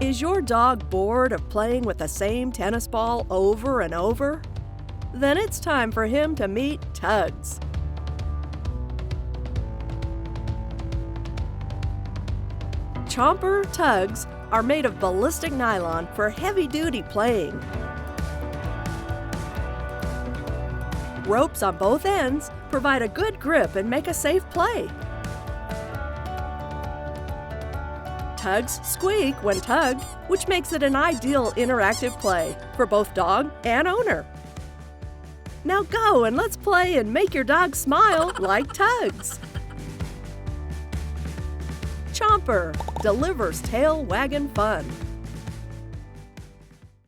Is your dog bored of playing with the same tennis ball over and over? Then it's time for him to meet Tugz. Chomper Tugz are made of ballistic nylon for heavy-duty playing. Ropes on both ends provide a good grip and make a safe play. Tugz squeak when tugged, which makes it an ideal interactive play for both dog and owner. Now go and let's play and make your dog smile like Tugz. Chomper delivers tail wagging fun.